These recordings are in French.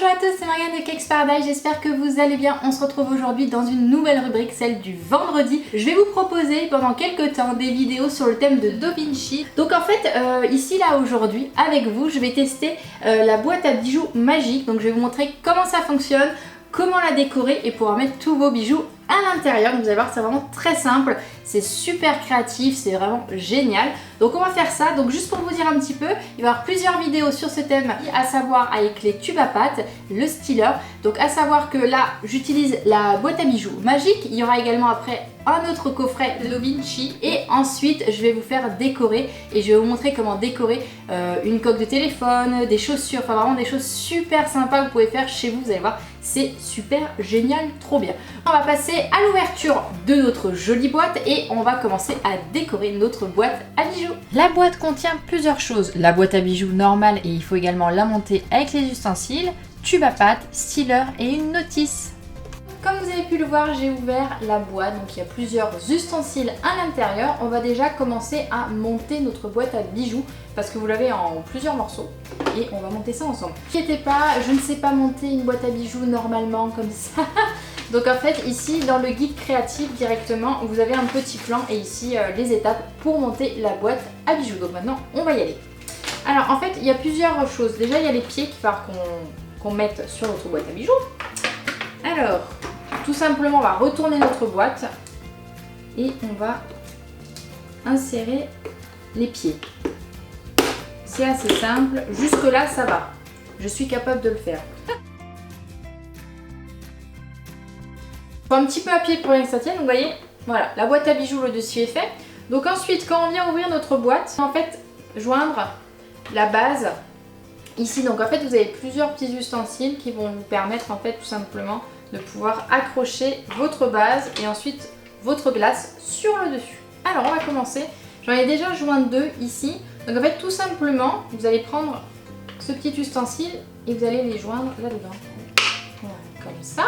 Bonjour à tous, c'est Marianne de Cakes Paradise, j'espère que vous allez bien. On se retrouve aujourd'hui dans une nouvelle rubrique, celle du vendredi. Je vais vous proposer pendant quelques temps des vidéos sur le thème de Da Vinci. Donc en fait, ici là aujourd'hui, avec vous, je vais tester la boîte à bijoux magique. Donc je vais vous montrer comment ça fonctionne, comment la décorer et pouvoir mettre tous vos bijoux à l'intérieur. Vous allez voir, c'est vraiment très simple, c'est super créatif, c'est vraiment génial. Donc on va faire ça. Donc juste pour vous dire un petit peu, il va y avoir plusieurs vidéos sur ce thème, à savoir avec les tubes à pattes, le styler. Donc à savoir que là, j'utilise la boîte à bijoux magique. Il y aura également après un autre coffret Da Vinci et ensuite je vais vous faire décorer et je vais vous montrer comment décorer une coque de téléphone, des chaussures, enfin vraiment des choses super sympas que vous pouvez faire chez vous. Vous allez voir, c'est super génial, trop bien. On va passer à l'ouverture de notre jolie boîte et on va commencer à décorer notre boîte à bijoux. La boîte contient plusieurs choses. La boîte à bijoux normale et il faut également la monter avec les ustensiles, tube à pattes, styler et une notice. Comme vous avez pu le voir, j'ai ouvert la boîte, donc il y a plusieurs ustensiles à l'intérieur. On va déjà commencer à monter notre boîte à bijoux parce que vous l'avez en plusieurs morceaux et on va monter ça ensemble. N'inquiétez pas, je ne sais pas monter une boîte à bijoux normalement comme ça. Donc en fait ici dans le guide créatif directement vous avez un petit plan et ici les étapes pour monter la boîte à bijoux. Donc maintenant on va y aller. Alors en fait il y a plusieurs choses. Déjà il y a les pieds qu'il va falloir qu'on mette sur notre boîte à bijoux. Alors tout simplement on va retourner notre boîte et on va insérer les pieds. C'est assez simple, jusque là ça va. Je suis capable de le faire. Faut un petit peu appuyer pour bien que ça tienne, vous voyez, voilà, la boîte à bijoux, le dessus est fait. Donc ensuite, quand on vient ouvrir notre boîte, en fait, joindre la base ici. Donc en fait, vous avez plusieurs petits ustensiles qui vont vous permettre en fait tout simplement de pouvoir accrocher votre base et ensuite votre glace sur le dessus. Alors on va commencer. J'en ai déjà joint deux ici. Donc en fait, tout simplement, vous allez prendre ce petit ustensile et vous allez les joindre là-dedans. Voilà, comme ça.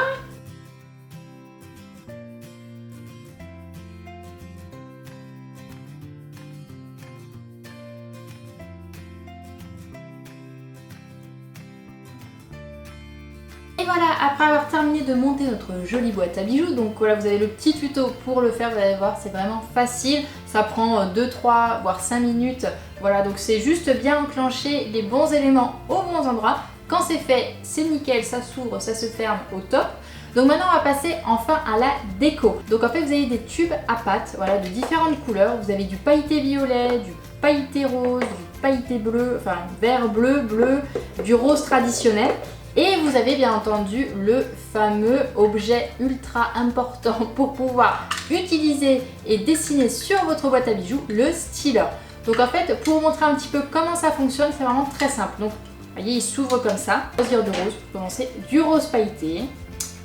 Et voilà, après avoir terminé de monter notre jolie boîte à bijoux, donc voilà, vous avez le petit tuto pour le faire, vous allez voir, c'est vraiment facile, ça prend 2, 3, voire 5 minutes, voilà, donc c'est juste bien enclencher les bons éléments aux bons endroits. Quand c'est fait, c'est nickel, ça s'ouvre, ça se ferme au top. Donc maintenant on va passer enfin à la déco. Donc en fait vous avez des tubes à pattes, voilà, de différentes couleurs, vous avez du pailleté violet, du pailleté rose, du pailleté bleu, enfin vert, bleu, bleu, du rose traditionnel. Et vous avez bien entendu le fameux objet ultra important pour pouvoir utiliser et dessiner sur votre boîte à bijoux, le styler. Donc en fait, pour vous montrer un petit peu comment ça fonctionne, c'est vraiment très simple. Donc, vous voyez, il s'ouvre comme ça. Choisir du rose, pour commencer, du rose pailleté.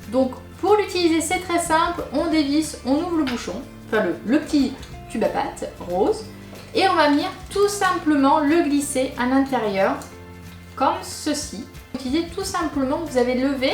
Donc pour l'utiliser, c'est très simple. On dévisse, on ouvre le bouchon, enfin le petit tube à pattes rose. Et on va venir tout simplement le glisser à l'intérieur, comme ceci. Utilisez tout simplement, vous avez levé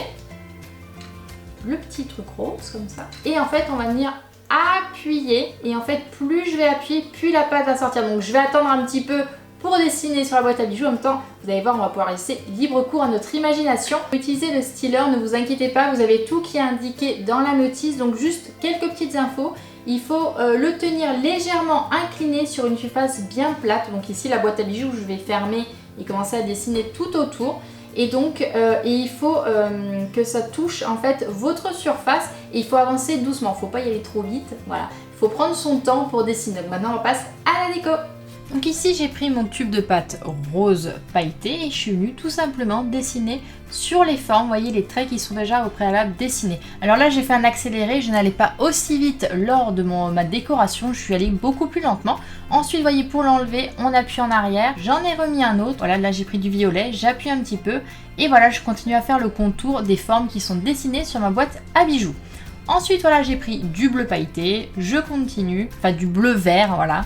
le petit truc rose comme ça et en fait on va venir appuyer et en fait plus je vais appuyer plus la pâte va sortir. Donc je vais attendre un petit peu pour dessiner sur la boîte à bijoux. En même temps vous allez voir, on va pouvoir laisser libre cours à notre imagination. Utilisez le styler, ne vous inquiétez pas, vous avez tout qui est indiqué dans la notice. Donc juste quelques petites infos. Il faut le tenir légèrement incliné sur une surface bien plate. Donc ici la boîte à bijoux, je vais fermer et commencer à dessiner tout autour. Et donc il faut que ça touche en fait votre surface et il faut avancer doucement, il ne faut pas y aller trop vite, voilà. Il faut prendre son temps pour dessiner. Donc maintenant on passe à la déco. Donc ici j'ai pris mon tube de pâte rose pailleté et je suis venue tout simplement dessiner sur les formes, vous voyez les traits qui sont déjà au préalable dessinés. Alors là j'ai fait un accéléré, je n'allais pas aussi vite lors de ma décoration, je suis allée beaucoup plus lentement. Ensuite vous voyez pour l'enlever, on appuie en arrière, j'en ai remis un autre, voilà là j'ai pris du violet, j'appuie un petit peu et voilà je continue à faire le contour des formes qui sont dessinées sur ma boîte à bijoux. Ensuite voilà j'ai pris du bleu pailleté, je continue, enfin du bleu vert voilà.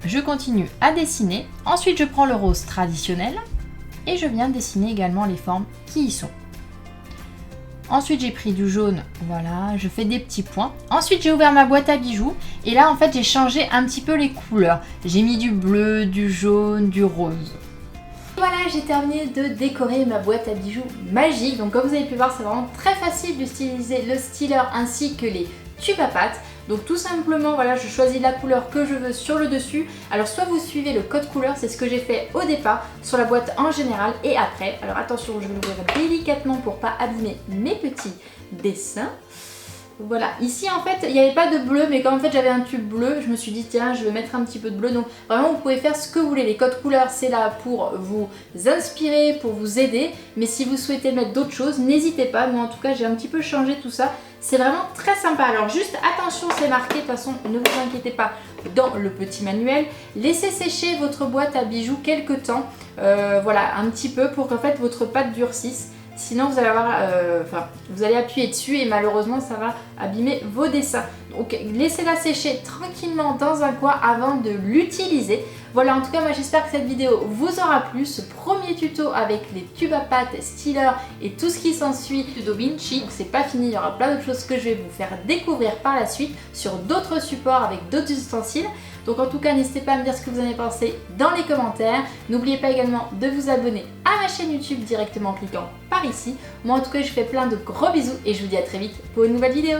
Je continue à dessiner, ensuite je prends le rose traditionnel et je viens dessiner également les formes qui y sont. Ensuite j'ai pris du jaune, voilà, je fais des petits points. Ensuite j'ai ouvert ma boîte à bijoux et là en fait j'ai changé un petit peu les couleurs. J'ai mis du bleu, du jaune, du rose. Voilà, j'ai terminé de décorer ma boîte à bijoux magique. Donc comme vous avez pu voir, c'est vraiment très facile d'utiliser le styler ainsi que les tubes à pattes. Donc tout simplement, voilà, je choisis la couleur que je veux sur le dessus. Alors soit vous suivez le code couleur, c'est ce que j'ai fait au départ sur la boîte en général, et après, alors attention, je vais l'ouvrir délicatement pour pas abîmer mes petits dessins. Voilà, ici en fait il n'y avait pas de bleu, mais comme en fait j'avais un tube bleu, je me suis dit tiens je vais mettre un petit peu de bleu. Donc vraiment vous pouvez faire ce que vous voulez, les codes couleurs c'est là pour vous inspirer, pour vous aider, mais si vous souhaitez mettre d'autres choses, n'hésitez pas. Moi en tout cas j'ai un petit peu changé tout ça, c'est vraiment très sympa. Alors juste attention, c'est marqué, de toute façon ne vous inquiétez pas dans le petit manuel, laissez sécher votre boîte à bijoux quelques temps, voilà un petit peu pour qu'en fait votre pâte durcisse. Sinon vous allez avoir, vous allez appuyer dessus et malheureusement ça va abîmer vos dessins. Donc laissez-la sécher tranquillement dans un coin avant de l'utiliser. Voilà, en tout cas moi j'espère que cette vidéo vous aura plu, ce premier tuto avec les tubes à pattes, styler et tout ce qui s'ensuit de Da Vinci. Donc c'est pas fini, il y aura plein d'autres choses que je vais vous faire découvrir par la suite sur d'autres supports avec d'autres ustensiles. Donc en tout cas n'hésitez pas à me dire ce que vous en avez pensé dans les commentaires. N'oubliez pas également de vous abonner à ma chaîne YouTube directement en cliquant par ici. Moi en tout cas je fais plein de gros bisous et je vous dis à très vite pour une nouvelle vidéo.